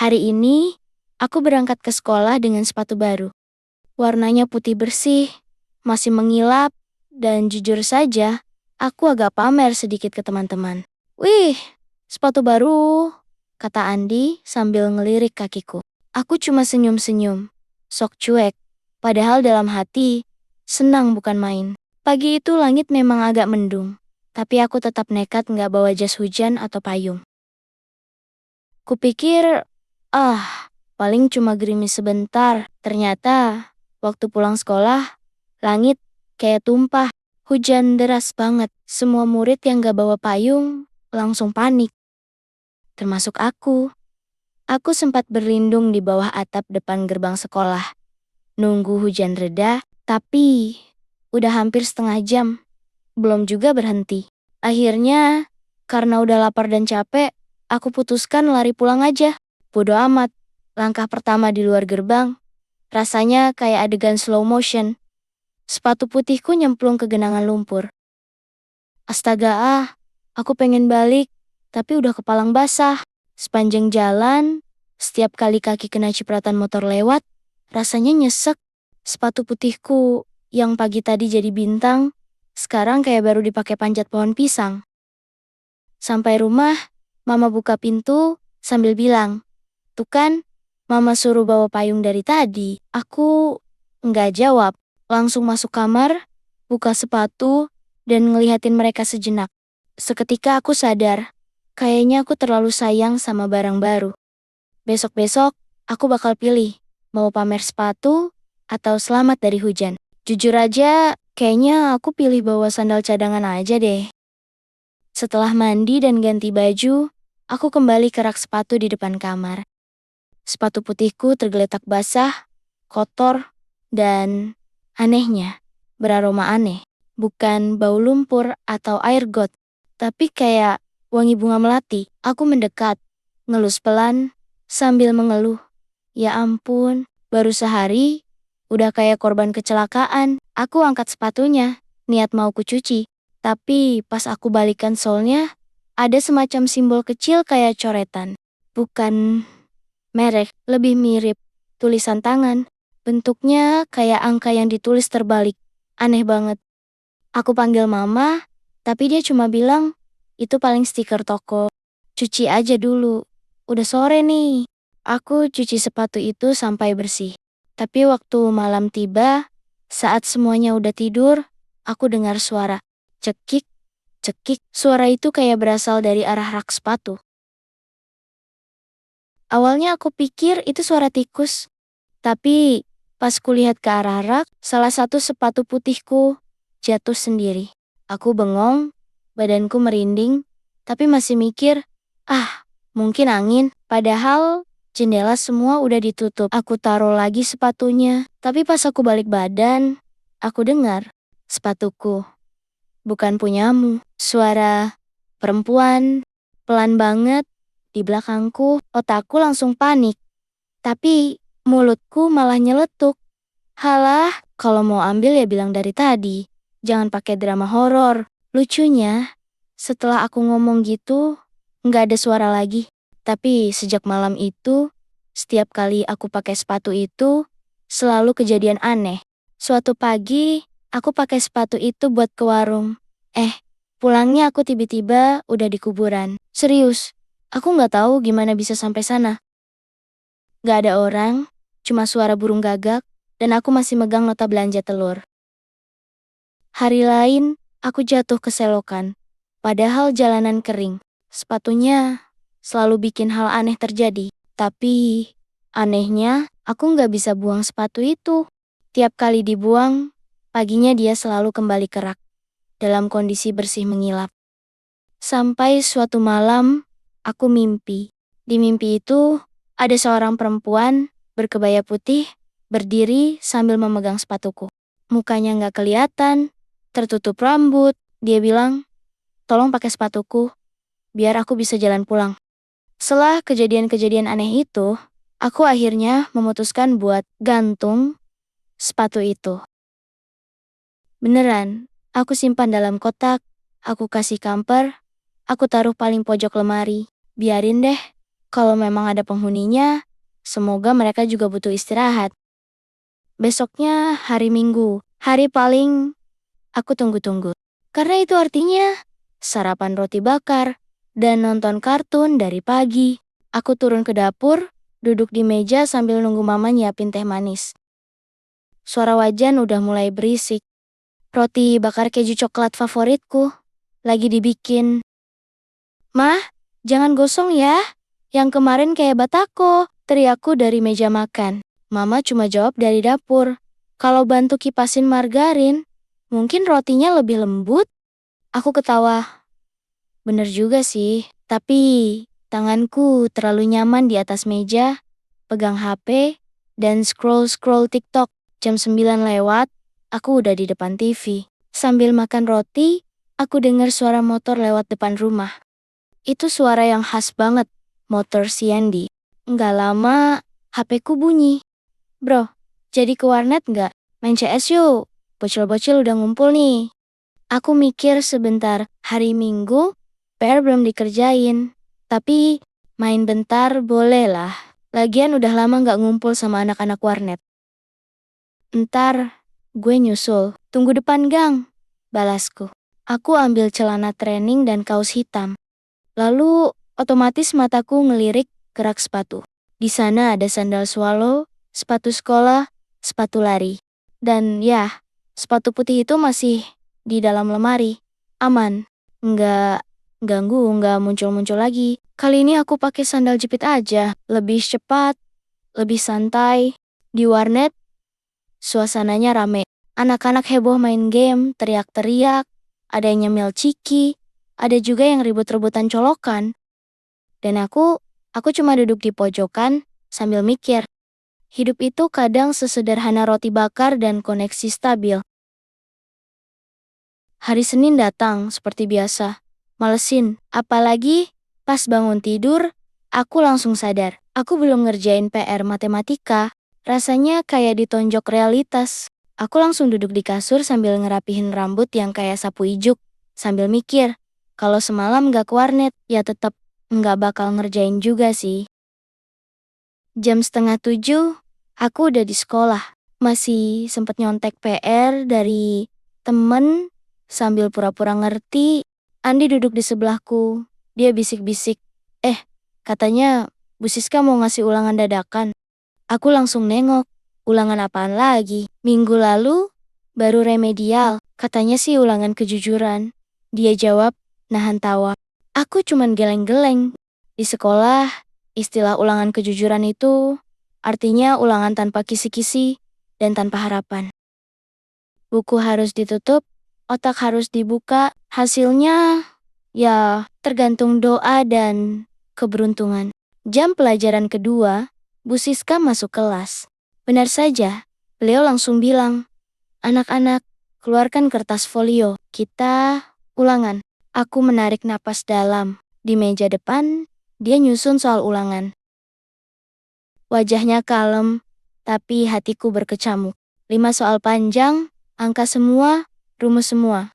Hari ini, aku berangkat ke sekolah dengan sepatu baru. Warnanya putih bersih, masih mengilap, dan jujur saja, aku agak pamer sedikit ke teman-teman. Wih, sepatu baru, kata Andi sambil ngelirik kakiku. Aku cuma senyum-senyum, sok cuek, padahal dalam hati, senang bukan main. Pagi itu langit memang agak mendung, tapi aku tetap nekat nggak bawa jas hujan atau payung. Kupikir, paling cuma gerimis sebentar. Ternyata, waktu pulang sekolah, langit kayak tumpah. Hujan deras banget. Semua murid yang gak bawa payung langsung panik. Termasuk aku. Aku sempat berlindung di bawah atap depan gerbang sekolah. Nunggu hujan reda, tapi udah hampir setengah jam. Belum juga berhenti. Akhirnya, karena udah lapar dan capek, aku putuskan lari pulang aja. Bodo amat. Langkah pertama di luar gerbang, rasanya kayak adegan slow motion. Sepatu putihku nyemplung ke genangan lumpur. Astaga, aku pengen balik, tapi udah kepalang basah. Sepanjang jalan, setiap kali kaki kena cipratan motor lewat, rasanya nyesek. Sepatu putihku yang pagi tadi jadi bintang, sekarang kayak baru dipakai panjat pohon pisang. Sampai rumah, Mama buka pintu sambil bilang, "Tuh kan, Mama suruh bawa payung dari tadi." Aku nggak jawab, langsung masuk kamar, buka sepatu, dan ngelihatin mereka sejenak. Seketika aku sadar, kayaknya aku terlalu sayang sama barang baru. Besok-besok, aku bakal pilih, mau pamer sepatu atau selamat dari hujan. Jujur aja, kayaknya aku pilih bawa sandal cadangan aja deh. Setelah mandi dan ganti baju, aku kembali ke rak sepatu di depan kamar. Sepatu putihku tergeletak basah, kotor, dan anehnya, beraroma aneh. Bukan bau lumpur atau air got, tapi kayak wangi bunga melati. Aku mendekat, ngelus pelan, sambil mengeluh. Ya ampun, baru sehari, udah kayak korban kecelakaan. Aku angkat sepatunya, niat mau kucuci. Tapi pas aku balikan solnya, ada semacam simbol kecil kayak coretan. Bukan merek, lebih mirip tulisan tangan. Bentuknya kayak angka yang ditulis terbalik. Aneh banget. Aku panggil Mama, tapi dia cuma bilang, itu paling stiker toko. Cuci aja dulu. Udah sore nih. Aku cuci sepatu itu sampai bersih. Tapi waktu malam tiba, saat semuanya udah tidur, aku dengar suara cekik, cekik. Suara itu kayak berasal dari arah rak sepatu. Awalnya aku pikir itu suara tikus. Tapi pas kulihat ke arah rak, salah satu sepatu putihku jatuh sendiri. Aku bengong, badanku merinding, tapi masih mikir, mungkin angin. Padahal jendela semua udah ditutup. Aku taruh lagi sepatunya, tapi pas aku balik badan, aku dengar sepatuku. Bukan punyamu. Suara perempuan, pelan banget, di belakangku. Otakku langsung panik. Tapi mulutku malah nyeletuk. Halah, kalau mau ambil ya bilang dari tadi. Jangan pakai drama horor. Lucunya, setelah aku ngomong gitu, nggak ada suara lagi. Tapi sejak malam itu, setiap kali aku pakai sepatu itu, selalu kejadian aneh. Suatu pagi, aku pakai sepatu itu buat ke warung. Pulangnya aku tiba-tiba udah di kuburan. Serius, aku nggak tahu gimana bisa sampai sana. Nggak ada orang, cuma suara burung gagak, dan aku masih megang nota belanja telur. Hari lain, aku jatuh ke selokan. Padahal jalanan kering. Sepatunya selalu bikin hal aneh terjadi. Tapi, anehnya, aku nggak bisa buang sepatu itu. Tiap kali dibuang, paginya dia selalu kembali ke rak, dalam kondisi bersih mengilap. Sampai suatu malam, aku mimpi. Di mimpi itu, ada seorang perempuan berkebaya putih, berdiri sambil memegang sepatuku. Mukanya nggak kelihatan, tertutup rambut. Dia bilang, "Tolong pakai sepatuku, biar aku bisa jalan pulang." Setelah kejadian-kejadian aneh itu, aku akhirnya memutuskan buat gantung sepatu itu. Beneran, aku simpan dalam kotak, aku kasih kamper, aku taruh paling pojok lemari. Biarin deh, Kalau memang ada penghuninya, semoga mereka juga butuh istirahat. Besoknya hari Minggu, hari paling aku tunggu-tunggu. Karena itu artinya sarapan roti bakar dan nonton kartun dari pagi. Aku turun ke dapur, duduk di meja sambil nunggu mama nyiapin teh manis. Suara wajan udah mulai berisik. Roti bakar keju coklat favoritku lagi dibikin. Mah, jangan gosong ya. Yang kemarin kayak batako, teriakku dari meja makan. Mama cuma jawab dari dapur. Kalau bantu kipasin margarin, mungkin rotinya lebih lembut. Aku ketawa. Bener juga sih, tapi tanganku terlalu nyaman di atas meja, pegang HP, dan scroll-scroll TikTok. Jam 9 lewat, aku udah di depan TV. Sambil makan roti, aku dengar suara motor lewat depan rumah. Itu suara yang khas banget, motor si Andy. Nggak lama, HP-ku bunyi. Bro, jadi ke warnet nggak? Main CS yuk, bocil-bocil udah ngumpul nih. Aku mikir sebentar, hari Minggu, PR belum dikerjain. Tapi, main bentar boleh lah. Lagian udah lama nggak ngumpul sama anak-anak warnet. Entar, gue nyusul. Tunggu depan gang, balasku. Aku ambil celana training dan kaos hitam. Lalu, otomatis mataku ngelirik ke rak sepatu. Di sana ada sandal swallow, sepatu sekolah, sepatu lari. Dan ya, sepatu putih itu masih di dalam lemari. Aman. Nggak ganggu, nggak muncul-muncul lagi. Kali ini aku pakai sandal jepit aja. Lebih cepat, lebih santai. Di warnet, suasananya rame. Anak-anak heboh main game, teriak-teriak. Ada yang nyemil ciki. Ada juga yang ribut-rebutan colokan. Dan aku cuma duduk di pojokan sambil mikir. Hidup itu kadang sesederhana roti bakar dan koneksi stabil. Hari Senin datang seperti biasa. Malesin, apalagi pas bangun tidur, aku langsung sadar. Aku belum ngerjain PR matematika. Rasanya kayak ditonjok realitas. Aku langsung duduk di kasur sambil ngerapihin rambut yang kayak sapu ijuk. Sambil mikir, kalau semalam gak ke warnet, ya tetap nggak bakal ngerjain juga sih. Jam 6:30, aku udah di sekolah. Masih sempet nyontek PR dari temen sambil pura-pura ngerti. Andi duduk di sebelahku. Dia bisik-bisik. Katanya Bu Siska mau ngasih ulangan dadakan. Aku langsung nengok. Ulangan apaan lagi? Minggu lalu, baru remedial. Katanya sih ulangan kejujuran. Dia jawab, nahan tawa. Aku cuman geleng-geleng. Di sekolah, istilah ulangan kejujuran itu artinya ulangan tanpa kisi-kisi dan tanpa harapan. Buku harus ditutup, otak harus dibuka, hasilnya ya tergantung doa dan keberuntungan. Jam pelajaran kedua, Bu Siska masuk kelas. Benar saja, beliau langsung bilang, anak-anak, keluarkan kertas folio, kita ulangan. Aku menarik napas dalam. Di meja depan, dia nyusun soal ulangan. Wajahnya kalem, tapi hatiku berkecamuk. 5 soal panjang, angka semua, rumus semua.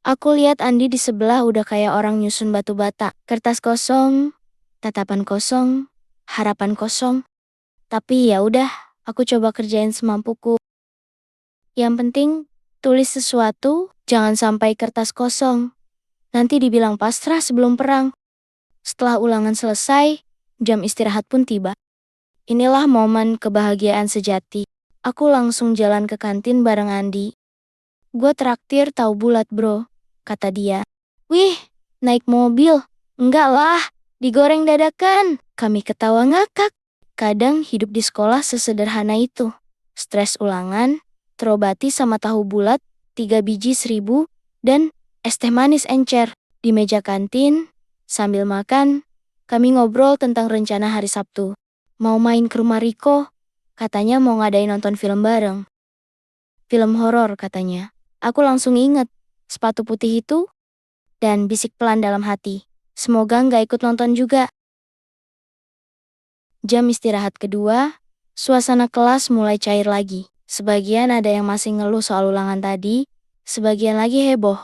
Aku lihat Andi di sebelah udah kayak orang nyusun batu bata. Kertas kosong, tatapan kosong, harapan kosong. Tapi ya udah, aku coba kerjain semampuku. Yang penting, tulis sesuatu, jangan sampai kertas kosong. Nanti dibilang pasrah sebelum perang. Setelah ulangan selesai, jam istirahat pun tiba. Inilah momen kebahagiaan sejati. Aku langsung jalan ke kantin bareng Andi. Gue traktir tahu bulat bro, kata dia. Wih, naik mobil. Enggak lah, digoreng dadakan. Kami ketawa ngakak. Kadang hidup di sekolah sesederhana itu. Stres ulangan, terobati sama tahu bulat, 3 biji 1.000, dan es teh manis encer. Di meja kantin, sambil makan, kami ngobrol tentang rencana hari Sabtu. Mau main ke rumah Riko, katanya mau ngadain nonton film bareng. Film horor katanya. Aku langsung inget, sepatu putih itu, dan bisik pelan dalam hati. Semoga nggak ikut nonton juga. Jam istirahat kedua, suasana kelas mulai cair lagi. Sebagian ada yang masih ngeluh soal ulangan tadi, sebagian lagi heboh,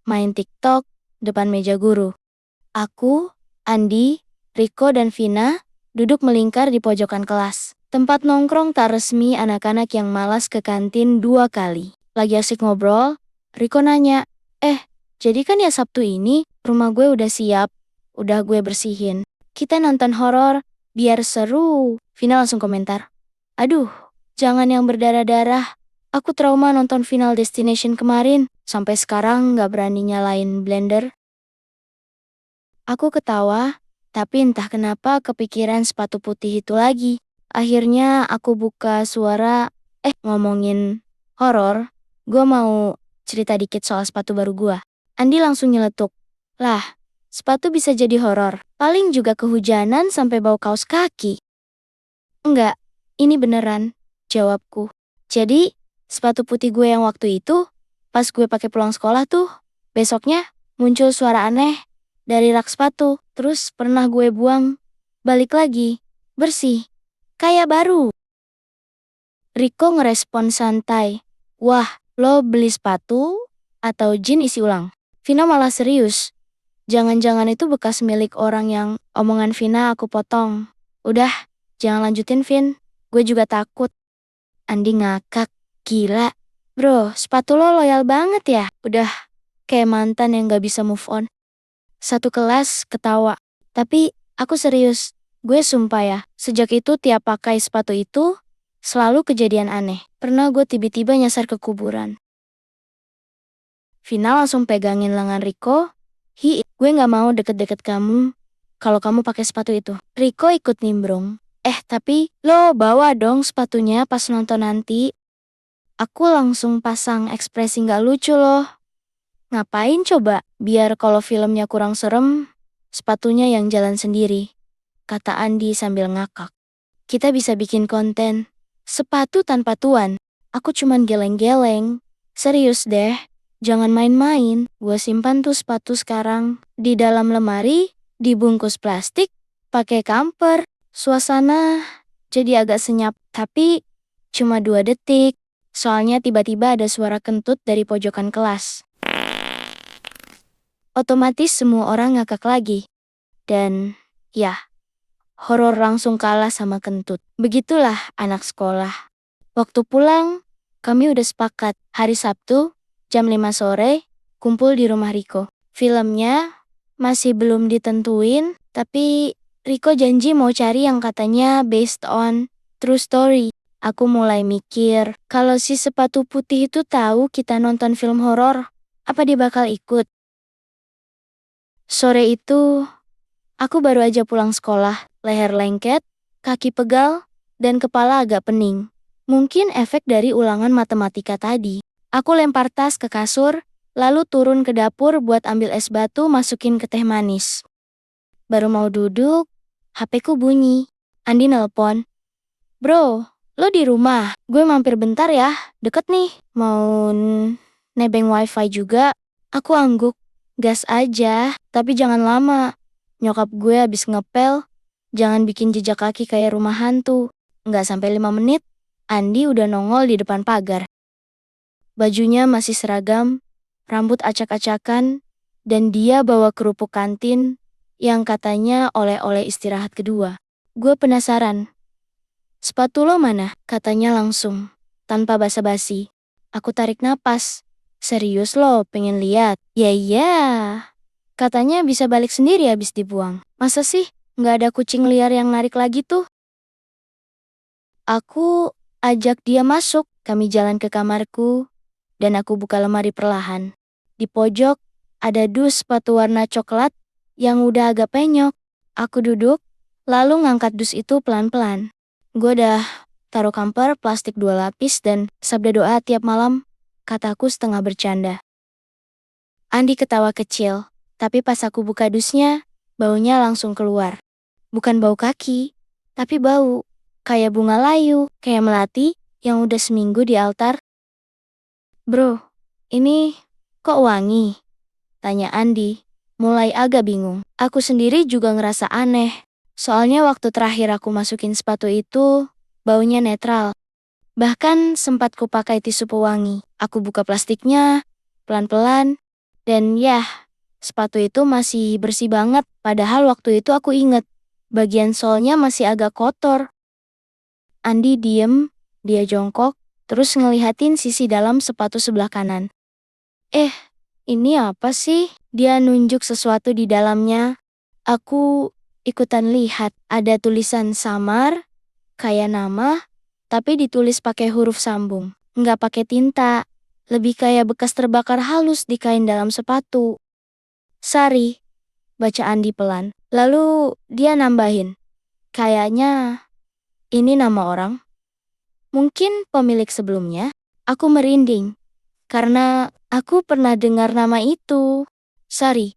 main TikTok depan meja guru. Aku, Andi, Riko, dan Vina duduk melingkar di pojokan kelas. Tempat nongkrong tak resmi anak-anak yang malas ke kantin 2 kali. Lagi asik ngobrol, Riko nanya, jadi kan ya Sabtu ini, rumah gue udah siap, udah gue bersihin. Kita nonton horor, biar seru. Vina langsung komentar, aduh, jangan yang berdarah-darah. Aku trauma nonton Final Destination kemarin, sampai sekarang gak berani nyalain blender. Aku ketawa, tapi entah kenapa kepikiran sepatu putih itu lagi. Akhirnya aku buka suara, ngomongin horor, gue mau cerita dikit soal sepatu baru gue. Andi langsung nyeletuk, lah, sepatu bisa jadi horor, paling juga kehujanan sampai bau kaos kaki. Enggak, ini beneran, jawabku. Jadi, sepatu putih gue yang waktu itu, pas gue pakai pulang sekolah tuh, besoknya muncul suara aneh dari rak sepatu, terus pernah gue buang, balik lagi, bersih, kayak baru. Riko ngerespon santai, wah, lo beli sepatu atau jin isi ulang? Vina malah serius, jangan-jangan itu bekas milik orang yang omongan Vina aku potong. Udah, jangan lanjutin Vin, gue juga takut. Andi ngakak, gila. Bro, sepatu lo loyal banget ya? Udah kayak mantan yang gak bisa move on. Satu kelas ketawa, tapi aku serius. Gue sumpah ya, sejak itu tiap pakai sepatu itu, selalu kejadian aneh. Pernah gue tiba-tiba nyasar ke kuburan. Vina langsung pegangin lengan Riko. Gue gak mau deket-deket kamu kalau kamu pakai sepatu itu. Riko ikut nimbrung. Tapi lo bawa dong sepatunya pas nonton nanti. Aku langsung pasang ekspresi gak lucu loh. Ngapain coba? Biar kalau filmnya kurang serem, sepatunya yang jalan sendiri, kata Andi sambil ngakak. Kita bisa bikin konten sepatu tanpa tuan. Aku cuman geleng-geleng. Serius deh. Jangan main-main, gue simpan tuh sepatu sekarang di dalam lemari, dibungkus plastik, pakai kamper. Suasana jadi agak senyap, tapi cuma 2 detik. Soalnya tiba-tiba ada suara kentut dari pojokan kelas. Otomatis semua orang ngakak lagi. Dan ya, horor langsung kalah sama kentut. Begitulah anak sekolah. Waktu pulang, kami udah sepakat hari Sabtu, jam 5 sore, kumpul di rumah Riko. Filmnya masih belum ditentuin, tapi Riko janji mau cari yang katanya based on true story. Aku mulai mikir, kalau si sepatu putih itu tahu kita nonton film horor, apa dia bakal ikut? Sore itu, aku baru aja pulang sekolah, leher lengket, kaki pegal, dan kepala agak pening. Mungkin efek dari ulangan matematika tadi. Aku lempar tas ke kasur, lalu turun ke dapur buat ambil es batu masukin ke teh manis. Baru mau duduk, HP-ku bunyi. Andi nelpon. Bro, lo di rumah? Gue mampir bentar ya, deket nih. Mau nebeng wifi juga. Aku angguk. Gas aja, tapi jangan lama. Nyokap gue habis ngepel, jangan bikin jejak kaki kayak rumah hantu. Nggak sampai 5 menit, Andi udah nongol di depan pagar. Bajunya masih seragam, rambut acak-acakan, dan dia bawa kerupuk kantin yang katanya oleh-oleh istirahat kedua. Gue penasaran. Sepatu lo mana? Katanya langsung, tanpa basa-basi. Aku tarik napas. Serius lo pengen lihat? Ya iya. Katanya bisa balik sendiri habis dibuang. Masa sih nggak ada kucing liar yang narik lagi tuh? Aku ajak dia masuk. Kami jalan ke kamarku. Dan aku buka lemari perlahan. Di pojok, ada dus sepatu warna coklat yang udah agak penyok. Aku duduk, lalu ngangkat dus itu pelan-pelan. Gue udah taruh kamper plastik 2 lapis dan sabda doa tiap malam, kataku setengah bercanda. Andi ketawa kecil, tapi pas aku buka dusnya, baunya langsung keluar. Bukan bau kaki, tapi bau kayak bunga layu, kayak melati yang udah seminggu di altar. Bro, ini kok wangi? Tanya Andi, mulai agak bingung. Aku sendiri juga ngerasa aneh. Soalnya waktu terakhir aku masukin sepatu itu, baunya netral. Bahkan sempat kupakai tisu pewangi. Aku buka plastiknya, pelan-pelan, dan sepatu itu masih bersih banget. Padahal waktu itu aku inget, Bagian solnya masih agak kotor. Andi diem, dia jongkok, terus ngelihatin sisi dalam sepatu sebelah kanan. Ini apa sih? Dia nunjuk sesuatu di dalamnya. Aku ikutan lihat, ada tulisan samar, kayak nama, tapi ditulis pakai huruf sambung. Nggak pakai tinta, lebih kayak bekas terbakar halus di kain dalam sepatu. Sari, baca Andi pelan. Lalu dia nambahin, kayaknya ini nama orang. Mungkin pemilik sebelumnya. Aku merinding, karena aku pernah dengar nama itu. Sari,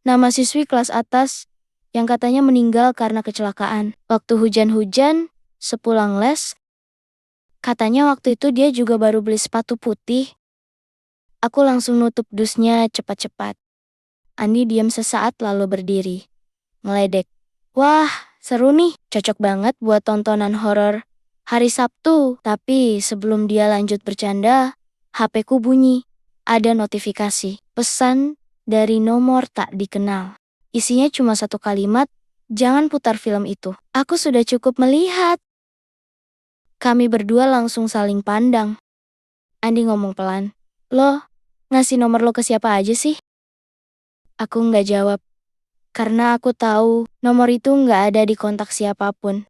nama siswi kelas atas yang katanya meninggal karena kecelakaan. Waktu hujan-hujan, sepulang les, katanya waktu itu dia juga baru beli sepatu putih. Aku langsung nutup dusnya cepat-cepat. Andi diam sesaat lalu berdiri, ngeledek. Wah, seru nih, cocok banget buat tontonan horor hari Sabtu. Tapi sebelum dia lanjut bercanda, HP-ku bunyi. Ada notifikasi, pesan dari nomor tak dikenal. Isinya cuma satu kalimat, jangan putar film itu. Aku sudah cukup melihat. Kami berdua langsung saling pandang. Andi ngomong pelan. Lo, ngasih nomor lo ke siapa aja sih? Aku nggak jawab, karena aku tahu nomor itu nggak ada di kontak siapapun.